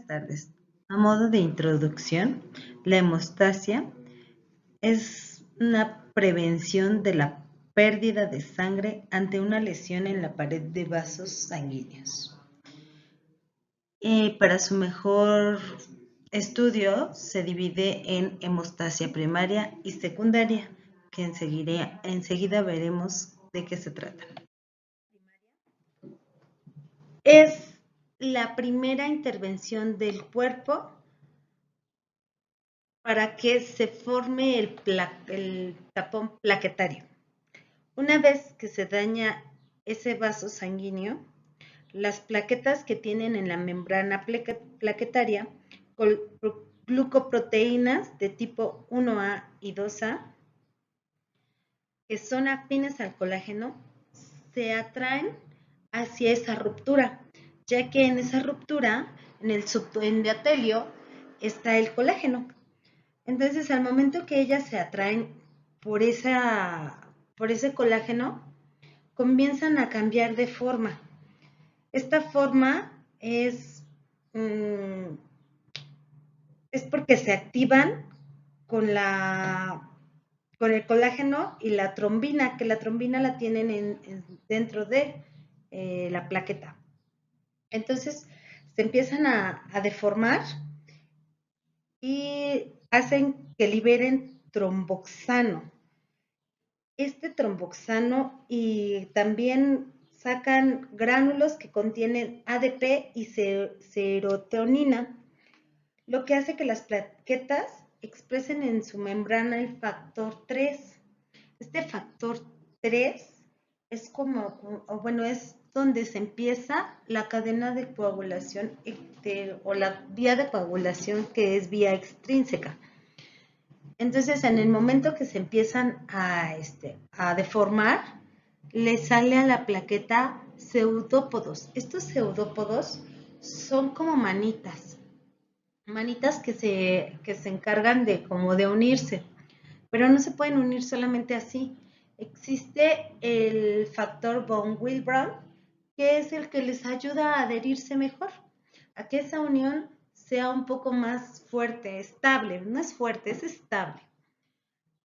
Tardes. A modo de introducción, la hemostasia es una prevención de la pérdida de sangre ante una lesión en la pared de vasos sanguíneos. Para su mejor estudio se divide en hemostasia primaria y secundaria, que enseguida veremos de qué se trata. Es la primera intervención del cuerpo para que se forme el tapón plaquetario. Una vez que se daña ese vaso sanguíneo, las plaquetas que tienen en la membrana plaquetaria, glucoproteínas de tipo 1A y 2A, que son afines al colágeno, se atraen hacia esa ruptura, ya que en esa ruptura, en el subendotelio, está el colágeno. Entonces, al momento que ellas se atraen por ese colágeno, comienzan a cambiar de forma. Esta forma es porque se activan con el colágeno y la trombina, que la trombina la tienen dentro de la plaqueta. Entonces, se empiezan a deformar y hacen que liberen tromboxano. Este tromboxano y también sacan gránulos que contienen ADP y serotonina, lo que hace que las plaquetas expresen en su membrana el factor 3. Este factor 3 es es donde se empieza la cadena de coagulación o la vía de coagulación que es vía extrínseca. Entonces, en el momento que se empiezan a deformar, le sale a la plaqueta pseudópodos. Estos pseudópodos son como manitas que se encargan de unirse, pero no se pueden unir solamente así. Existe el factor von Willebrand, que es el que les ayuda a adherirse mejor, a que esa unión sea un poco más fuerte, estable. No es fuerte, es estable.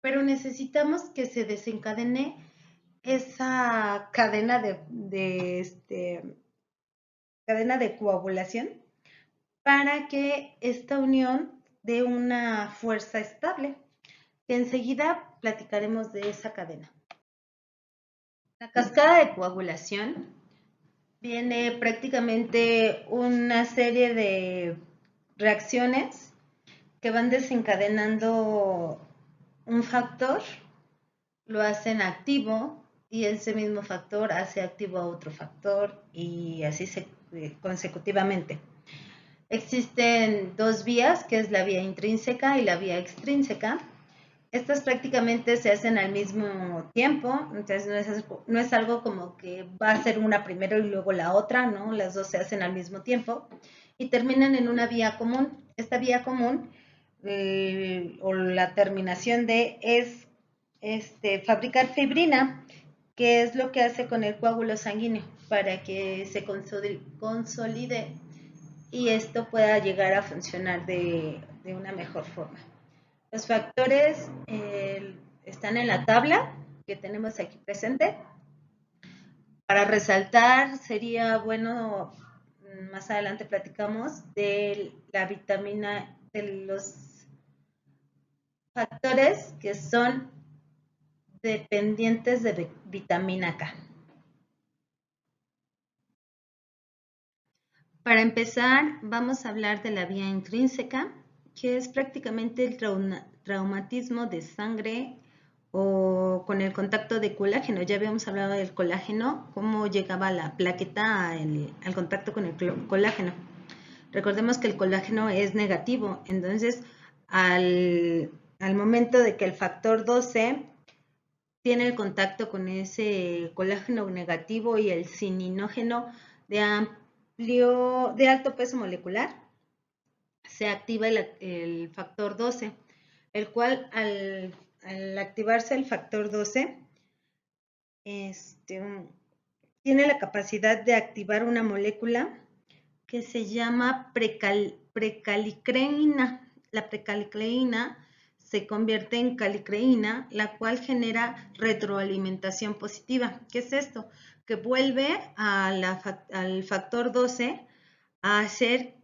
Pero necesitamos que se desencadene esa cadena cadena de coagulación para que esta unión dé una fuerza estable. Enseguida platicaremos de esa cadena. La cascada de coagulación viene prácticamente una serie de reacciones que van desencadenando un factor, lo hacen activo y ese mismo factor hace activo a otro factor y así consecutivamente. Existen dos vías, que es la vía intrínseca y la vía extrínseca. Estas prácticamente se hacen al mismo tiempo, entonces no es algo como que va a ser una primero y luego la otra, ¿no? Las dos se hacen al mismo tiempo y terminan en una vía común. Esta vía común o la terminación de es fabricar fibrina, que es lo que hace con el coágulo sanguíneo para que se consolide y esto pueda llegar a funcionar de una mejor forma. Los factores están en la tabla que tenemos aquí presente. Para resaltar, sería bueno, más adelante platicamos de la vitamina, de los factores que son dependientes de vitamina K. Para empezar, vamos a hablar de la vía intrínseca, que es prácticamente el traumatismo de sangre o con el contacto de colágeno. Ya habíamos hablado del colágeno, cómo llegaba la plaqueta al contacto con el colágeno. Recordemos que el colágeno es negativo, entonces al momento de que el factor 12 tiene el contacto con ese colágeno negativo y el cininógeno de alto peso molecular, se activa el factor 12, el cual al activarse el factor 12, tiene la capacidad de activar una molécula que se llama precalicreína. La precalicreína se convierte en calicreína, la cual genera retroalimentación positiva. ¿Qué es esto? Que vuelve al factor 12 a hacer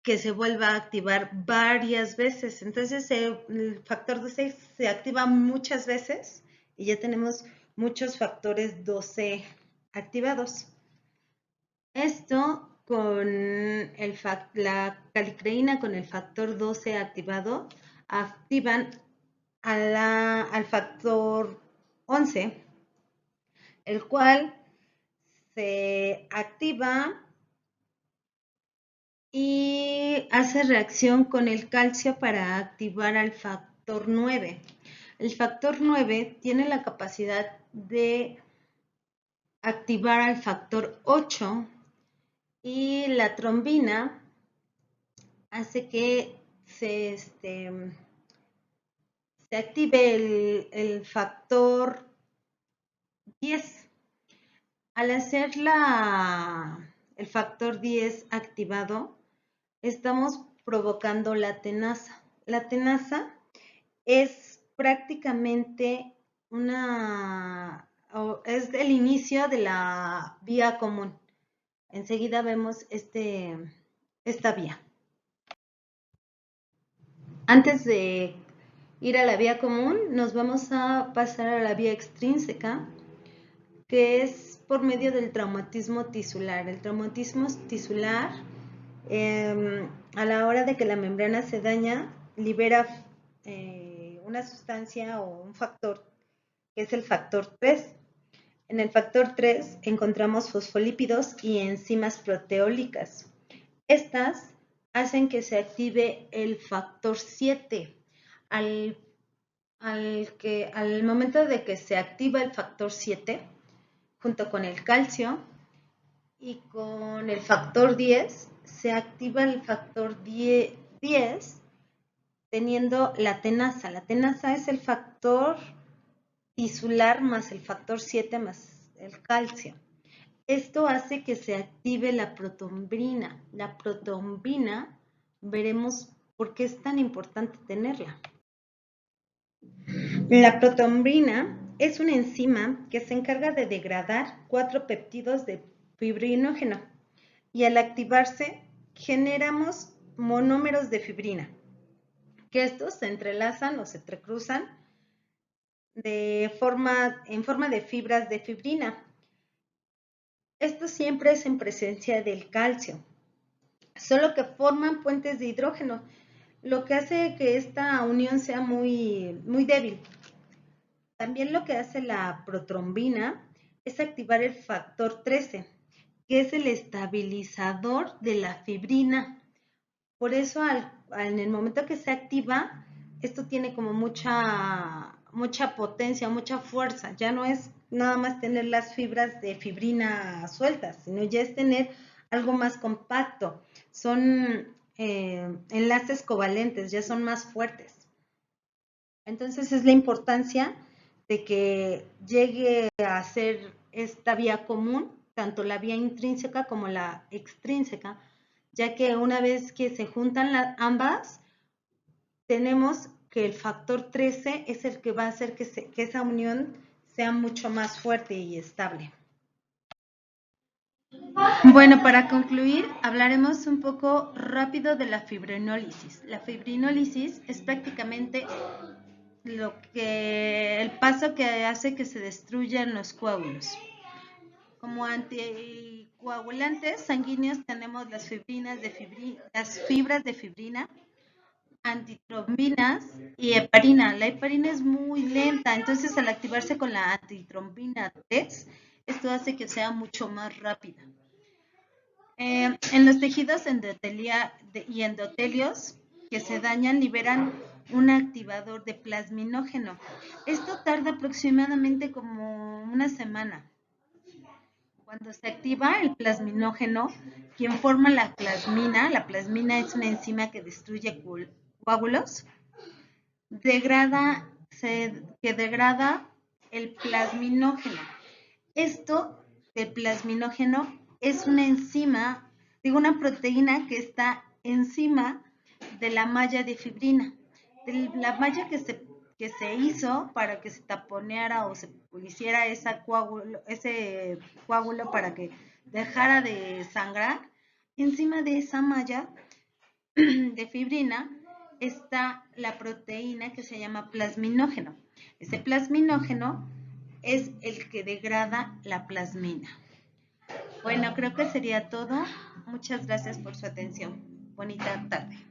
que se vuelva a activar varias veces. Entonces, el factor 12 se activa muchas veces y ya tenemos muchos factores 12 activados. Esto con la calicreína con el factor 12 activado activan al factor 11, el cual se activa y hace reacción con el calcio para activar al factor 9. El factor 9 tiene la capacidad de activar al factor 8 y la trombina hace que se active el factor 10. Al hacer el factor 10 activado, estamos provocando la tenaza. La tenaza es prácticamente es el inicio de la vía común. Enseguida vemos esta vía. Antes de ir a la vía común, nos vamos a pasar a la vía extrínseca, que es por medio del traumatismo tisular. El traumatismo tisular, a la hora de que la membrana se daña, libera una sustancia o un factor, que es el factor 3. En el factor 3 encontramos fosfolípidos y enzimas proteólicas. Estas hacen que se active el factor 7. Al momento de que se activa el factor 7, junto con el calcio y con el factor 10, se activa el factor 10 teniendo la tenaza. La tenaza es el factor tisular más el factor 7 más el calcio. Esto hace que se active la protombina. La protombina, veremos por qué es tan importante tenerla. La protombina es una enzima que se encarga de degradar 4 péptidos de fibrinógeno y al activarse generamos monómeros de fibrina, que estos se entrelazan o se entrecruzan en forma de fibras de fibrina. Esto siempre es en presencia del calcio, solo que forman puentes de hidrógeno, lo que hace que esta unión sea muy, muy débil. También lo que hace la protrombina es activar el factor 13, que es el estabilizador de la fibrina. Por eso en el momento que se activa, esto tiene como mucha potencia, mucha fuerza. Ya no es nada más tener las fibras de fibrina sueltas, sino ya es tener algo más compacto. Son enlaces covalentes, ya son más fuertes. Entonces es la importancia de que llegue a ser esta vía común, tanto la vía intrínseca como la extrínseca, ya que una vez que se juntan ambas, tenemos que el factor 13 es el que va a hacer que esa unión sea mucho más fuerte y estable. Bueno, para concluir, hablaremos un poco rápido de la fibrinólisis. La fibrinólisis es prácticamente el paso que hace que se destruyan los coágulos. Como anticoagulantes sanguíneos tenemos las fibras de fibrina, antitrombinas y heparina. La heparina es muy lenta, entonces al activarse con la antitrombina 3, esto hace que sea mucho más rápida. En los tejidos y endotelios que se dañan liberan un activador de plasminógeno. Esto tarda aproximadamente como una semana. Cuando se activa el plasminógeno, quien forma la plasmina es una enzima que destruye coágulos, degrada el plasminógeno. Esto del plasminógeno es una enzima, una proteína que está encima de la malla de fibrina, de la malla que se hizo para que se taponeara o se hiciera ese coágulo para que dejara de sangrar. Encima de esa malla de fibrina está la proteína que se llama plasminógeno. Ese plasminógeno es el que degrada la plasmina. Bueno, creo que sería todo. Muchas gracias por su atención. Bonita tarde.